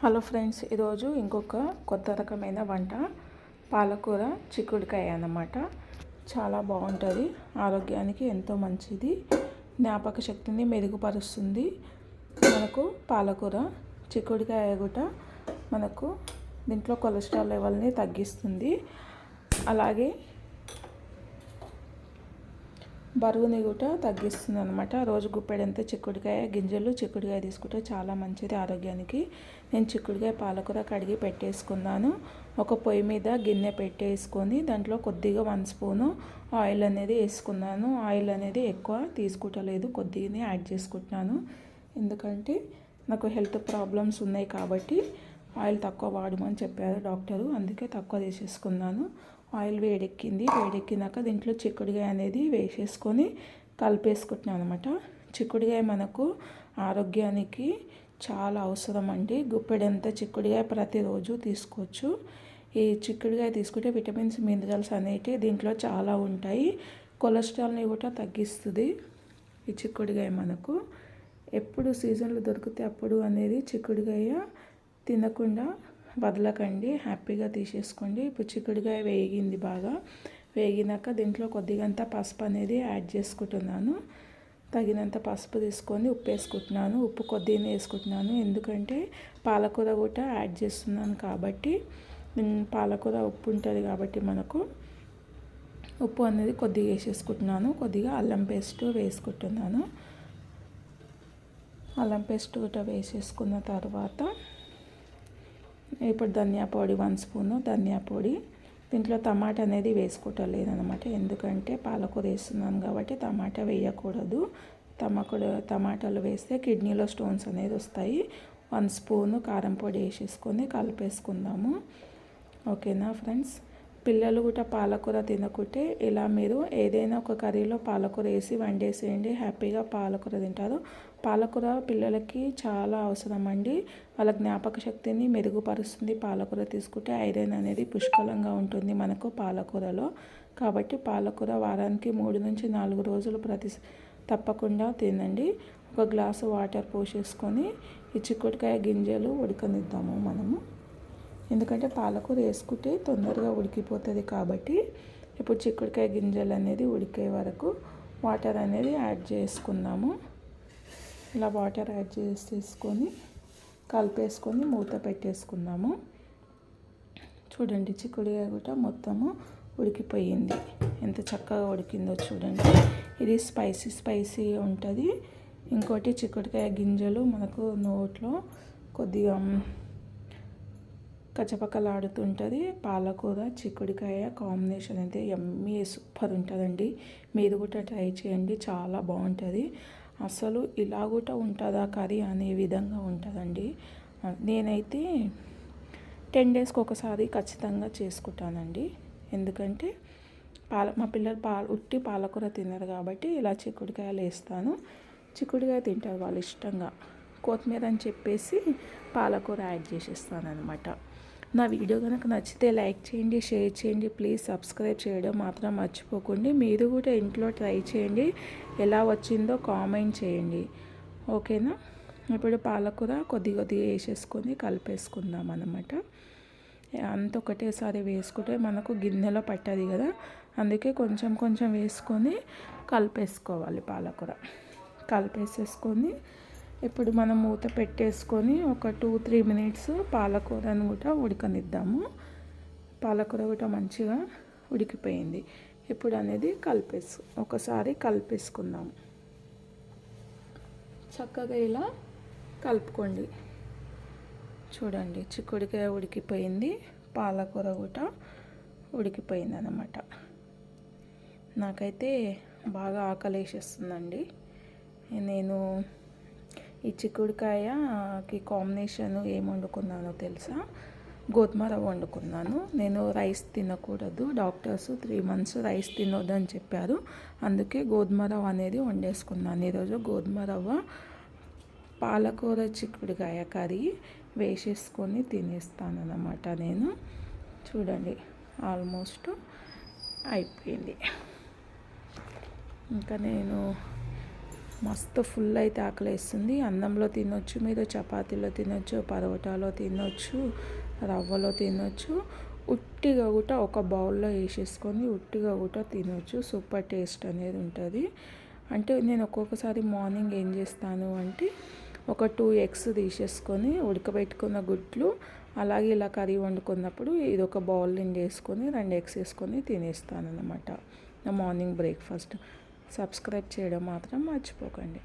Hello friends, ఈరోజు ఇంకొక కొత్త రకమైన వంట పాలకూర చిక్కుడుకాయ అన్నమాట. చాలా బాగుంటుంది, ఆరోగ్యానికి ఎంతో మంచిది, జ్ఞాపక శక్తిని మెరుగుపరుస్తుంది. మనకు పాలకూర చిక్కుడుకాయ కూడా మనకు దీంట్లో కొలెస్ట్రాల్ లెవెల్ని తగ్గిస్తుంది. అలాగే బరువుని కూడా తగ్గిస్తుంది అనమాట. రోజు గుప్పెడంత చిక్కుడుకాయ గింజలు చిక్కుడుకాయ తీసుకుంటే చాలా మంచిది ఆరోగ్యానికి. నేను చిక్కుడుకాయ పాలకూర కడిగి పెట్టేసుకున్నాను. ఒక పొయ్యి మీద గిన్నె పెట్టేసుకొని దాంట్లో కొద్దిగా 1 స్పూను ఆయిల్ అనేది వేసుకున్నాను. ఆయిల్ అనేది ఎక్కువ తీసుకుంటలేదు, కొద్దిగానే యాడ్ చేసుకుంటున్నాను. ఎందుకంటే నాకు హెల్త్ ప్రాబ్లమ్స్ ఉన్నాయి కాబట్టి ఆయిల్ తక్కువ వాడమని చెప్పారు డాక్టరు, అందుకే తక్కువ తీసేసుకున్నాను. ఆయిల్ వేడెక్కినాక దీంట్లో చిక్కుడుకాయ అనేది వేసేసుకొని కలిపేసుకుంటున్నాను అనమాట. చిక్కుడుకాయ మనకు ఆరోగ్యానికి చాలా అవసరం అండి. గుప్పెడంత చిక్కుడుకాయ ప్రతిరోజు తీసుకోవచ్చు. ఈ చిక్కుడుకాయ తీసుకుంటే విటమిన్స్ మినరల్స్ అనేవి దీంట్లో చాలా ఉంటాయి. కొలెస్ట్రాల్ని కూడా తగ్గిస్తుంది ఈ చిక్కుడుకాయ. మనకు ఎప్పుడు సీజన్లో దొరికితే అప్పుడు అనేది చిక్కుడుకాయ తినకుండా వదలకండి, హ్యాపీగా తీసేసుకోండి. ఇప్పుడు చిక్కుడుకాయ వేగింది, బాగా వేగినాక దీంట్లో కొద్దిగంత పసుపు అనేది యాడ్ చేసుకుంటున్నాను. తగినంత పసుపు తీసుకొని ఉప్పు వేసుకుంటున్నాను. ఉప్పు కొద్దిగానే వేసుకుంటున్నాను, ఎందుకంటే పాలకూర కూడా యాడ్ చేస్తున్నాను కాబట్టి. పాలకూర ఉప్పు ఉంటుంది కాబట్టి మనకు ఉప్పు అనేది కొద్దిగా వేసేసుకుంటున్నాను. కొద్దిగా అల్లం పేస్ట్ వేసుకుంటున్నాను. అల్లం పేస్ట్ కూడా వేసేసుకున్న తర్వాత ఇప్పుడు ధనియా పొడి 1 స్పూను ధనియా పొడి. దీంట్లో టమాటా అనేది వేసుకోవట్లేదన్నమాట, ఎందుకంటే పాలకూర వేస్తున్నాను కాబట్టి టమాటా వేయకూడదు. టమాటాలు వేస్తే కిడ్నీలో స్టోన్స్ అనేది వస్తాయి. 1 స్పూను కారం పొడి వేసేసుకొని కలిపేసుకుందాము. ఓకేనా ఫ్రెండ్స్. పిల్లలు కూడా పాలకూర తినకుంటే ఇలా మీరు ఏదైనా ఒక కర్రీలో పాలకూర వేసి వండేసేయండి, హ్యాపీగా పాలకూర తింటారు. పాలకూర పిల్లలకి చాలా అవసరం అండి, వాళ్ళ జ్ఞాపక శక్తిని మెరుగుపరుస్తుంది. పాలకూర తీసుకుంటే ఐరన్ అనేది పుష్కలంగా ఉంటుంది మనకు పాలకూరలో. కాబట్టి పాలకూర వారానికి 3 నుంచి 4 రోజులు తప్పకుండా తినండి. ఒక గ్లాసు వాటర్ పోసేసుకొని ఈ చిక్కుడుకాయ గింజలు ఉడకనిద్దాము మనము, ఎందుకంటే పాలకూర వేసుకుంటే తొందరగా ఉడికిపోతుంది కాబట్టి. ఇప్పుడు చిక్కుడుకాయ గింజలు అనేది ఉడికే వరకు వాటర్ అనేది యాడ్ చేసుకుందాము. ఇలా వాటర్ యాడ్ చేసేసుకొని కలిపేసుకొని మూత పెట్టేసుకుందాము. చూడండి, చిక్కుడుకాయ కూడా మొత్తము ఉడికిపోయింది, ఎంత చక్కగా ఉడికిందో చూడండి. ఇది స్పైసీ ఉంటుంది. ఇంకోటి చిక్కుడుకాయ గింజలు మనకు నోట్లో కొద్దిగా కచపకలాడుతుంటుంది. పాలకూర చిక్కుడుకాయ కాంబినేషన్ అయితే యమ్మీ సూపర్ ఉంటుందండి. మీరు కూడా ట్రై చేయండి, చాలా బాగుంటుంది. అసలు ఇలా కూడా ఉంటుందా కర్రీ అనే విధంగా ఉంటుందండి. నేనైతే 10 డేస్కి ఒకసారి ఖచ్చితంగా చేసుకుంటానండి, ఎందుకంటే మా పిల్లలు ఉట్టి పాలకూర తినరు కాబట్టి ఇలా చిక్కుడుకాయలు వేస్తాను. చిక్కుడుకాయ తింటారు వాళ్ళు ఇష్టంగా. కొత్తిమీర అని చెప్పేసి పాలకూర యాడ్ చేసేస్తాను అనమాట. నా వీడియో కనుక నచ్చితే లైక్ చేయండి, షేర్ చేయండి, ప్లీజ్ సబ్స్క్రైబ్ చేయడం మాత్రం మర్చిపోకండి. మీరు కూడా ఇంట్లో ట్రై చేయండి, ఎలా వచ్చిందో కామెంట్ చేయండి. ఓకేనా. ఇప్పుడు పాలకూర కొద్ది కొద్దిగా వేసేసుకొని కలిపేసుకుందాం అన్నమాట. అంత ఒకటేసారి వేసుకుంటే మనకు గిన్నెలో పట్టదు కదా, అందుకే కొంచెం కొంచెం వేసుకొని కలిపేసుకోవాలి. పాలకూర కలిపేసేసుకొని ఇప్పుడు మనం మూత పెట్టేసుకొని ఒక 2-3 మినిట్స్ పాలకూరను కూడా ఉడకనిద్దాము. పాలకూర కూడా మంచిగా ఉడికిపోయింది. ఇప్పుడు అనేది ఒకసారి కలిపేసుకుందాం. చక్కగా ఇలా కలుపుకోండి. చూడండి, చిక్కుడుకాయ ఉడికిపోయింది, పాలకూర కూడా ఉడికిపోయింది అన్నమాట. నాకైతే బాగా ఆకలేసేస్తుందండి. నేను ఈ చిక్కుడుకాయకి కాంబినేషన్ ఏం వండుకున్నానో తెలుసా? గోధుమ రవ్వ వండుకున్నాను. నేను రైస్ తినకూడదు, డాక్టర్స్ 3 months రైస్ తినొద్దు అని చెప్పారు, అందుకే గోధుమ రవ్వ అనేది వండేసుకున్నాను. ఈరోజు గోధుమ రవ్వ పాలకూర చిక్కుడుకాయ కర్రీ వేసేసుకొని తినేస్తాను అన్నమాట నేను. చూడండి, ఆల్మోస్ట్ అయిపోయింది. ఇంకా నేను మస్తు ఫుల్ అయితే ఆకలేస్తుంది. అన్నంలో తినొచ్చు, మీరు చపాతీలో తినొచ్చు, పరోటాలో తినొచ్చు, రవ్వలో తినొచ్చు. ఉట్టిగా కూడా ఒక బౌల్లో వేసేసుకొని ఉట్టిగా కూడా తినొచ్చు. సూపర్ టేస్ట్ అనేది ఉంటుంది. అంటే నేను ఒక్కొక్కసారి మార్నింగ్ ఏం చేస్తాను అంటే ఒక 2 ఎగ్స్ తీసేసుకొని ఉడకబెట్టుకున్న గుడ్లు అలాగే ఇలా కర్రీ వండుకున్నప్పుడు ఇది ఒక బౌల్ నిండా వేసుకొని 2 ఎగ్స్ వేసుకొని తినేస్తాను అన్నమాట. నా మార్నింగ్ బ్రేక్ఫాస్ట్. సబ్స్క్రైబ్ చేయడం మాత్రం మర్చిపోకండి.